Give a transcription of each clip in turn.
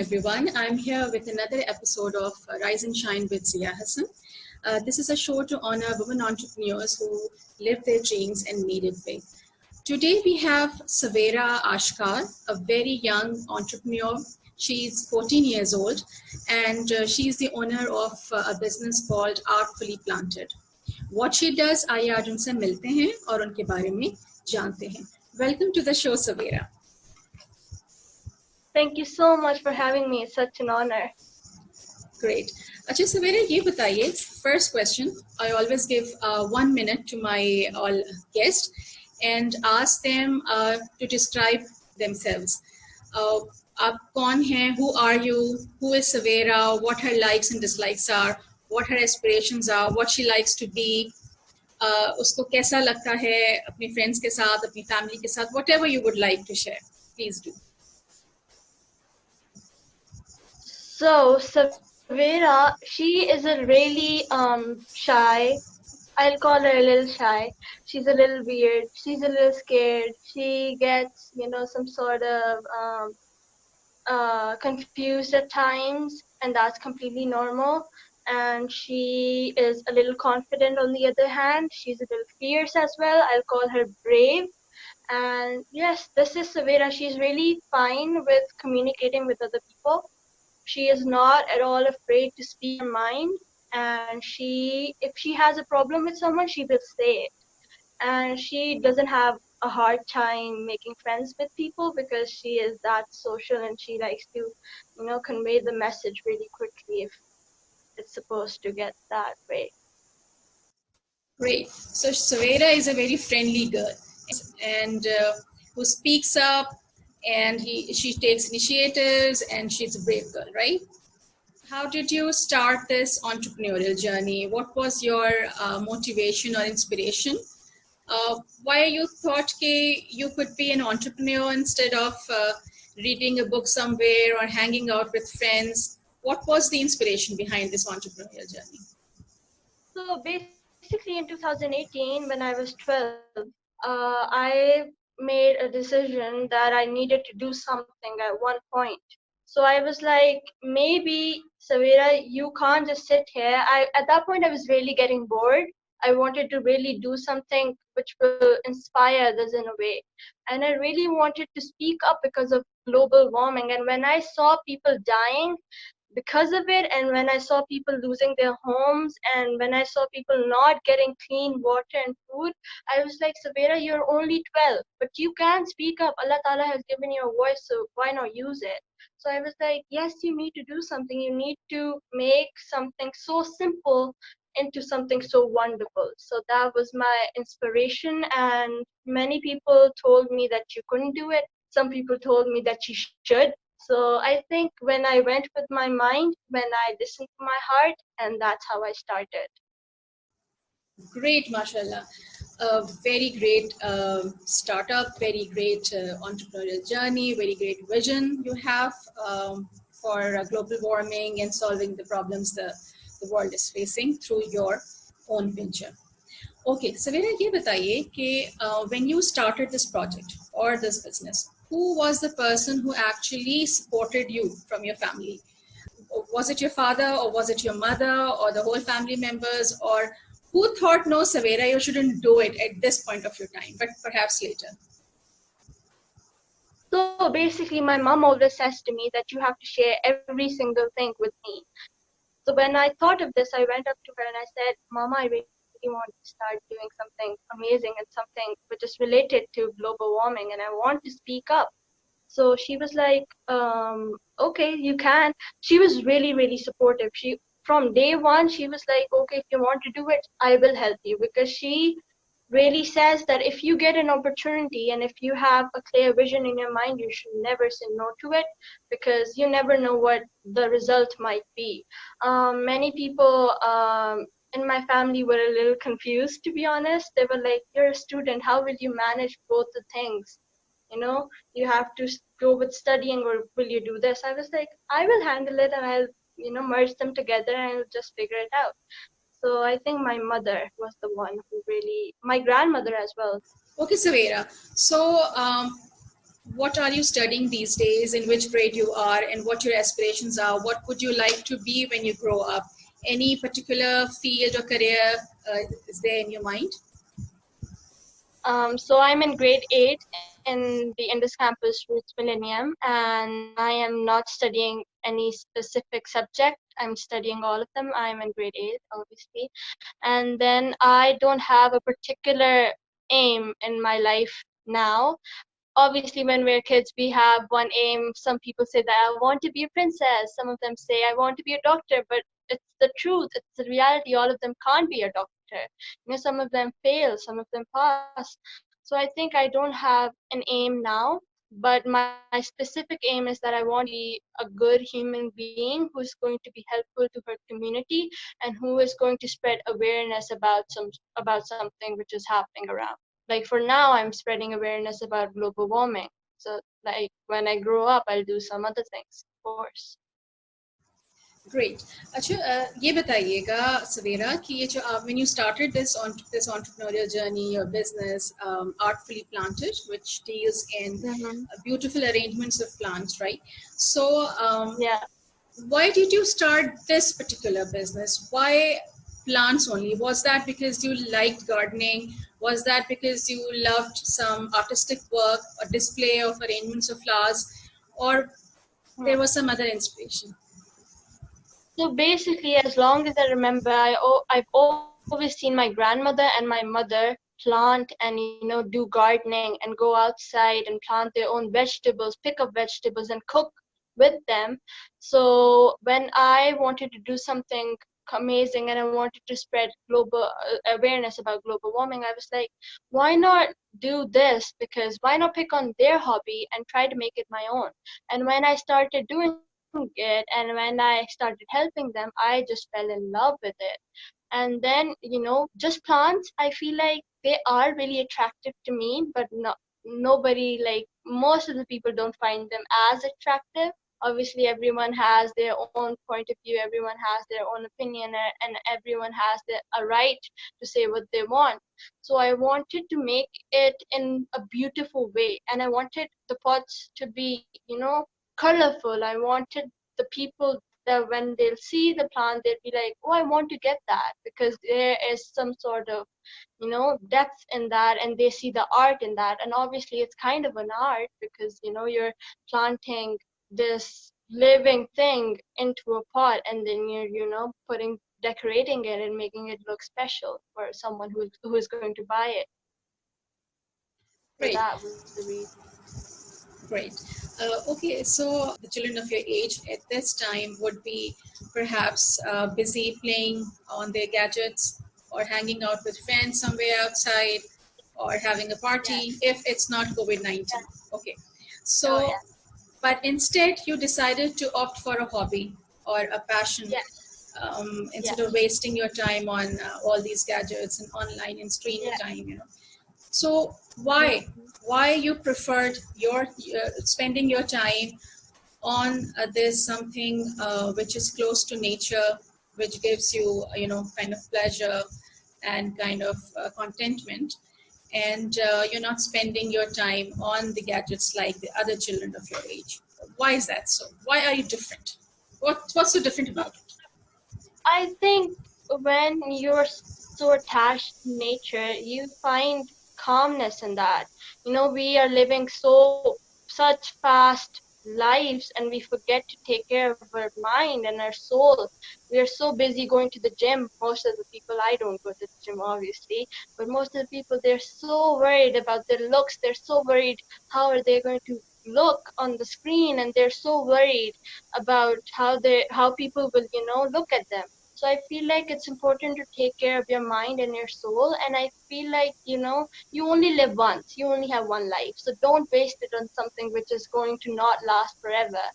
everyone. I'm here with another episode of Rise and Shine with Zeea Hasan. This is a show to honor women entrepreneurs who live their dreams and made it big. Today we have Sawaira Ashqar, a very young entrepreneur. She's 14 years old and she's the owner of a business called Artfully Planted. What she does, आइए आज उनसे मिलते हैं और उनके बारे में जानते हैं. Welcome to the show, Sawaira. Thank you so much for having me. It's such an honor. Great. अच्छा सवेरा ये बताइए, first question, I always give 1 minute to my all guests and ask them to describe themselves. आप कौन हैं? Who are you? Who is Sawaira? What her likes and dislikes are? What her aspirations are? What she likes to be? उसको कैसा लगता है अपने friends के साथ, अपनी family के साथ? Whatever you would like to share, please do. So Sawaira, she is a really shy. I'll call her a little shy. She's a little weird. She's a little scared. She gets, some sort of confused at times, and that's completely normal. And she is a little confident on the other hand. She's a little fierce as well. I'll call her brave. And yes, this is Sawaira. She's really fine with communicating with other people. She is not at all afraid to speak her mind, and if she has a problem with someone, she will say it. And she doesn't have a hard time making friends with people because she is that social and she likes to, convey the message really quickly if it's supposed to get that way. Great. So Sawaira is a very friendly girl and who speaks up, and she takes initiatives, and she's a brave girl, right? How did you start this entrepreneurial journey? What was your motivation or inspiration? Why you thought you could be an entrepreneur instead of reading a book somewhere or hanging out with friends? What was the inspiration behind this entrepreneurial journey? So basically in 2018, when I was 12, I made a decision that I needed to do something at one point. So I was like, maybe Sawaira, you can't just sit here. At that point I was really getting bored. I wanted to really do something which will inspire others in a way. And I really wanted to speak up because of global warming. And when I saw people dying because of it, and when I saw people losing their homes, and when I saw people not getting clean water and food, I was like, Sawaira, you're only 12, but you can speak up. Allah Ta'ala has given you a voice, so why not use it? So I was like, yes, you need to do something. You need to make something so simple into something so wonderful. So that was my inspiration, and many people told me that you couldn't do it. Some people told me that you should. So I think when I went with my mind, when I listened to my heart, and that's how I started. Great, mashallah. Very great startup, very great entrepreneurial journey, very great vision you have for global warming and solving the problems the world is facing through your own venture. Okay, Sawaira, ये बताइए कि when you started this project or this business, who was the person who actually supported you from your family? Was it your father, or was it your mother, or the whole family members, or who thought, no, Sawaira, you shouldn't do it at this point of your time, but perhaps later? So basically, my mom always says to me that you have to share every single thing with me. So when I thought of this, I went up to her and I said, Mama, I really want to start doing something amazing and something which is related to global warming, and I want to speak up. So she was like, okay, you can. She was really, really supportive. From day one, she was like, okay, if you want to do it, I will help you, because she really says that if you get an opportunity and if you have a clear vision in your mind, you should never say no to it, because you never know what the result might be. Many people in my family were a little confused, to be honest. They were like, you're a student, how will you manage both the things? You have to go with studying, or will you do this? I was like, I will handle it, and I'll merge them together and I'll just figure it out. So I think my mother was the one who really, my grandmother as well. Okay, Sawaira. So What are you studying these days, in which grade you are, and what your aspirations are? What would you like to be when you grow up? Any particular field or career is there in your mind? So I'm in grade 8 in the Indus campus Roots Millennium, and I am not studying any specific subject. I'm studying all of them. I'm in grade 8, obviously. And then I don't have a particular aim in my life now. Obviously, when we're kids, we have one aim. Some people say that I want to be a princess. Some of them say I want to be a doctor, but it's the truth. It's the reality. All of them can't be a doctor. Some of them fail, some of them pass. So I think I don't have an aim now, but my specific aim is that I want to be a good human being who's going to be helpful to her community and who is going to spread awareness about something which is happening around. Like for now, I'm spreading awareness about global warming. So like when I grow up, I'll do some other things, of course. Great. अच्छा ये बताइएगा सवेरा कि ये जो आप when you started this entrepreneurial journey, your business, Artfully Planted, which deals in Mm-hmm. beautiful arrangements of plants, right? So Yeah. why did you start this particular business? Why plants only? Was that because you liked gardening? Was that because you loved some artistic work or display of arrangements of flowers, or there was some other inspiration? So basically, as long as I remember, I've always seen my grandmother and my mother plant and do gardening and go outside and plant their own vegetables, pick up vegetables and cook with them. So when I wanted to do something amazing and I wanted to spread global awareness about global warming, I was like, why not do this? Because why not pick on their hobby and try to make it my own? And when I started doing it and when I started helping them, I just fell in love with it. And then just plants, I feel like they are really attractive to me, but nobody, like most of the people don't find them as attractive. Obviously everyone has their own point of view, everyone has their own opinion, and everyone has a right to say what they want. So I wanted to make it in a beautiful way, and I wanted the pots to be colorful. I wanted the people that when they'll see the plant, they'll be like, oh, I want to get that, because there is some sort of depth in that, and they see the art in that. And obviously it's kind of an art, because you're planting this living thing into a pot, and then you're putting decorating it and making it look special for someone who is going to buy it. So Great. that was the reason. Great. Okay, so the children of your age at this time would be perhaps busy playing on their gadgets or hanging out with friends somewhere outside or having a party Yes. if it's not COVID 19. Yes. Okay. Oh So, yeah. but instead, you decided to opt for a hobby or a passion Yes. instead of Yes. wasting your time on all these gadgets and online and screen Yeah. time. So why you preferred your spending your time on this something which is close to nature, which gives you kind of pleasure and kind of contentment, and you're not spending your time on the gadgets like the other children of your age. Why is that so? Why are you different? What's so different about it? I think when you're so attached to nature, you find calmness in that. We are living such fast lives, and we forget to take care of our mind and our soul. We are so busy going to the gym. Most of the people, I don't go to the gym, obviously, but most of the people, they're so worried about their looks. They're so worried how are they going to look on the screen, and they're so worried about how people will look at them. So I feel like it's important to take care of your mind and your soul. And I feel like you only live once, you only have one life, so don't waste it on something which is going to not last forever.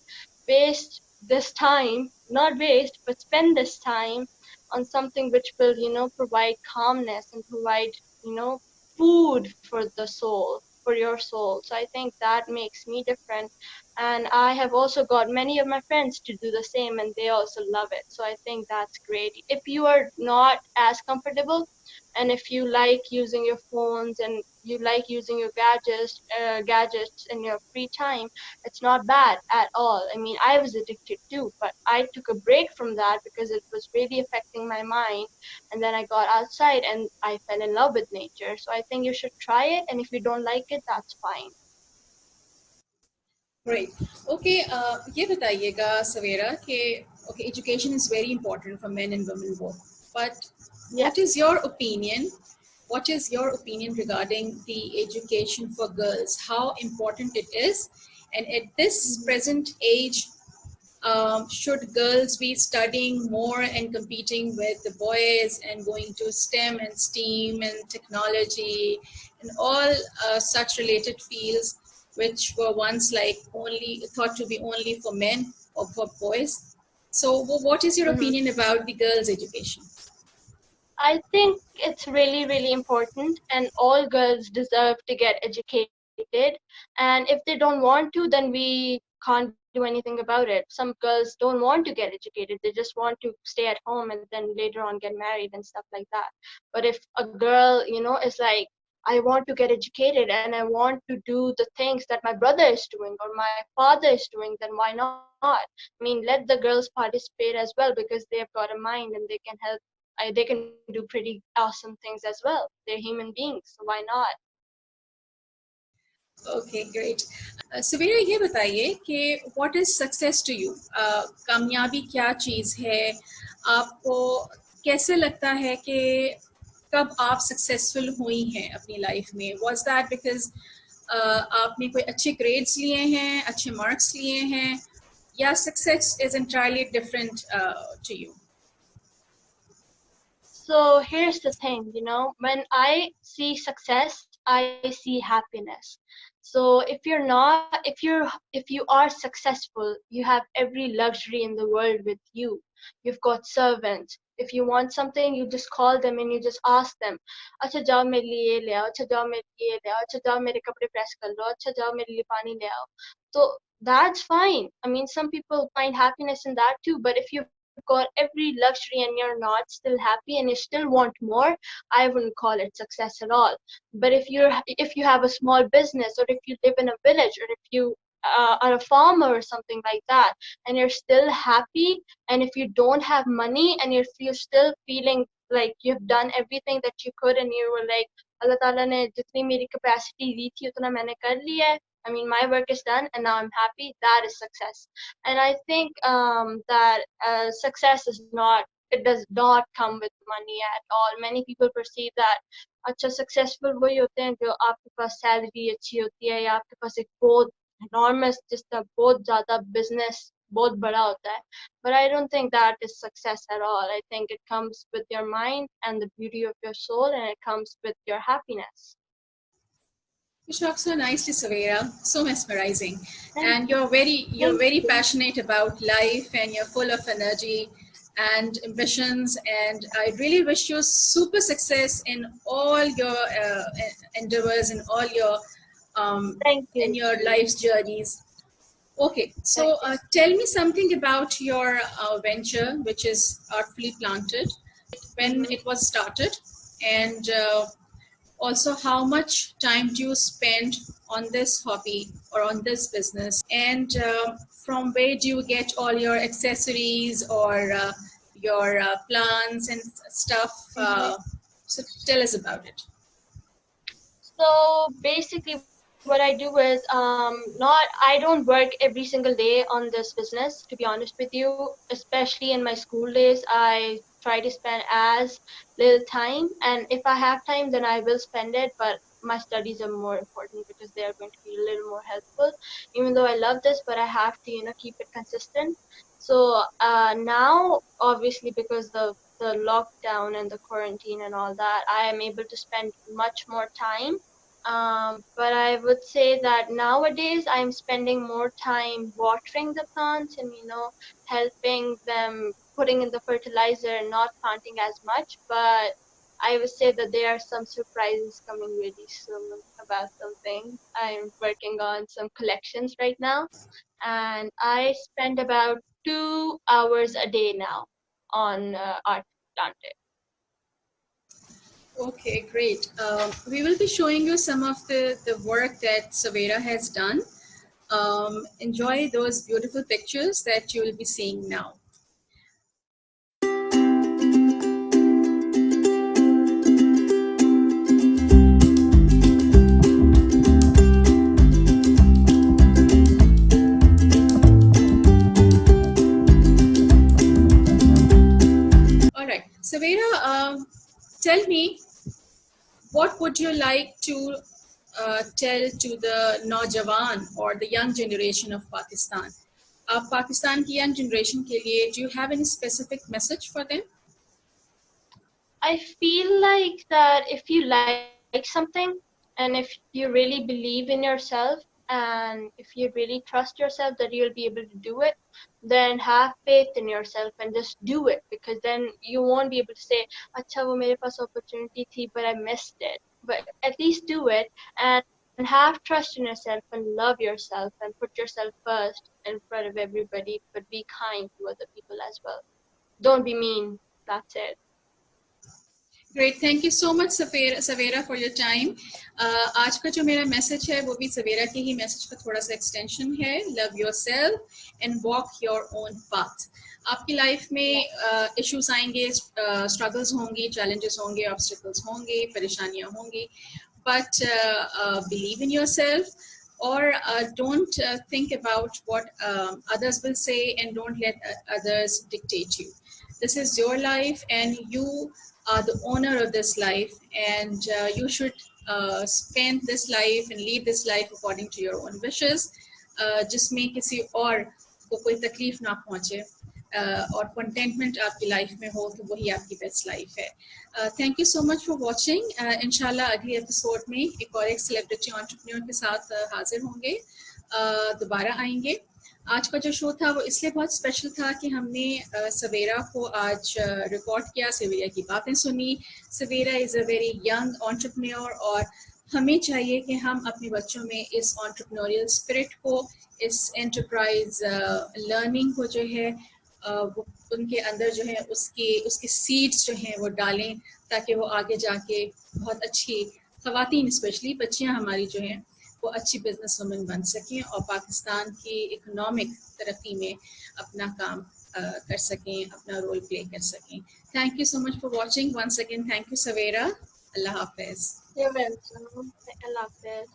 Waste this time, not waste, but spend this time on something which will provide calmness and provide you know food for the soul, for your soul. So I think that makes me different. And I have also got many of my friends to do the same, and they also love it. So I think that's great. If you are not as comfortable, and if you like using your phones and you like using your gadgets in your free time, it's not bad at all. I mean, I was addicted too, but I took a break from that because it was really affecting my mind. And then I got outside and I fell in love with nature. So I think you should try it, and if you don't like it, that's fine. Great. Okay, ये बताइएगा सवेरा कि okay, education is very important for men and women both. But Yeah. what is your opinion? What is your opinion regarding the education for girls? How important it is, and at this Mhm. present age, should girls be studying more and competing with the boys and going to STEM and STEAM and technology and all such related fields which were once like only thought to be only for men or for boys? So, what is your Mhm. opinion about the girls' education? I think it's really, really important, and all girls deserve to get educated. And if they don't want to, then we can't do anything about it. Some girls don't want to get educated, they just want to stay at home and then later on get married and stuff like that. But if a girl, is like, I want to get educated and I want to do the things that my brother is doing or my father is doing, then why not? I mean, let the girls participate as well because they have got a mind and they can help. They can do pretty awesome things as well. They're human beings, so why not? Okay great Savera ये बताइए कि what is success to you कामयाबी क्या चीज़ है आपको कैसे लगता है कि कब आप सक्सेसफुल हुई हैं अपनी लाइफ में वाज दैट बिकॉज आपने कोई अच्छे ग्रेड्स लिए हैं अच्छे मार्क्स लिए हैं या success is entirely different to you So here's the thing, when I see success, I see happiness. So if you are successful, you have every luxury in the world with you. You've got servants. If you want something, you just call them and you just ask them, अच्छा जाओ मेरे लिए ये ले आओ, अच्छा जाओ मेरे लिए ये ले आओ, अच्छा जाओ मेरे कपड़े प्रेस कर लो, अच्छा जाओ मेरे लिए पानी ले आओ. So that's fine. I mean, some people find happiness in that too, but if you've got every luxury and you're not still happy and you still want more, I wouldn't call it success at all. But if you have a small business, or if you live in a village, or if you are a farmer or something like that, and you're still happy, and if you don't have money and you're still feeling like you've done everything that you could, and you were like, Allah Ta'ala ne jitni meri capacity di thi utna maine kar liya hai. I mean, my work is done and now I'm happy. That is success. And I think that success is not, it does not come with money at all. Many people perceive that अच्छा successful वही होते हैं जो आपके पास salary अच्छी होती है या आपके पास एक बहुत enormous जिसका बहुत ज़्यादा business बहुत बड़ा होता है. But I don't think that is success at all. I think it comes with your mind and the beauty of your soul, and it comes with your happiness. You talk so nicely, Savera. So mesmerizing, Thank and you. you're Thank very you. passionate about life, and you're full of energy and ambitions. And I really wish you super success in all your endeavors and all your Thank in you. your life's journeys. Okay, Thank so you. tell me something about your venture, which is Artfully Planted, when Mhm. it was started, and also how much time do you spend on this hobby or on this business, and from where do you get all your accessories or your plants and stuff? Mhm. So tell us about it. So basically, what I do is not I don't work every single day on this business. To be honest with you, especially in my school days, I try to spend as little time, and if I have time, then I will spend it. But my studies are more important because they are going to be a little more helpful. Even though I love this, but I have to keep it consistent. So now, obviously, because the lockdown and the quarantine and all that, I am able to spend much more time. But I would say that nowadays I'm spending more time watering the plants and helping them, putting in the fertilizer and not planting as much. But I would say that there are some surprises coming really soon about some things. I'm working on some collections right now, and I spend about 2 hours a day now on art planted. Okay, great. We will be showing you some of the work that Sawaira has done. Enjoy those beautiful pictures that you will be seeing now. All right, Sawaira, tell me, what would you like to tell to the Naujawan or the young generation of Pakistan? Pakistan की young generation के लिए, do you have any specific message for them? I feel like that if you like something and if you really believe in yourself and if you really trust yourself that you'll be able to do it, then have faith in yourself and just do it, because then you won't be able to say, "Acha, wo mere paas opportunity thi, but I missed it." But at least do it and have trust in yourself and love yourself and put yourself first in front of everybody, but be kind to other people as well. Don't be mean. That's it. Great, thank you so much Savera for your time. आज का जो मेरा message है वो भी सवेरा के ही message का थोड़ा सा एक्सटेंशन है. Love yourself and walk your own path. आपकी लाइफ में इश्यूज आएंगे, स्ट्रगल्स होंगी, चैलेंजेस होंगे, ऑब्स्टिकल्स होंगे, परेशानियां होंगी, but believe in yourself, or don't think about what others will say, and don't let others dictate you. This is your life and you are the owner of this life, and you should spend this life and live this life according to your own wishes, जिसमें किसी और को कोई तकलीफ ना पहुंचे, और containment आपकी लाइफ में हो, तो वही आपकी बेस्ट लाइफ है. Thank you so much for watching. इंशाल्लाह अगली एपिसोड में एक और एक सेलिब्रिटी एंटरप्रेन्योर के साथ हाजिर होंगे, दोबारा आएंगे. आज का जो शो था वो इसलिए बहुत स्पेशल था कि हमने सवेरा को आज रिकॉर्ड किया, सवेरा की बातें सुनी. Savera is a very young entrepreneur, और हमें चाहिए कि हम अपने बच्चों में इस एंटरप्रेन्योरियल स्पिरिट को, इस एंटरप्राइज लर्निंग को जो है वो उनके अंदर जो है उसके सीड्स जो हैं वो डालें, ताकि वो आगे जाके बहुत अच्छी ख़वातीन, स्पेशली बच्चियां हमारी जो हैं वो अच्छी बिजनेस वुमेन बन सकें और पाकिस्तान की इकोनॉमिक तरक्की में अपना काम कर सकें, अपना रोल प्ले कर सकें. Thank you so much for watching. Once again thank you Savera. अल्लाह हाफिज़. You're welcome. Allah Hafiz.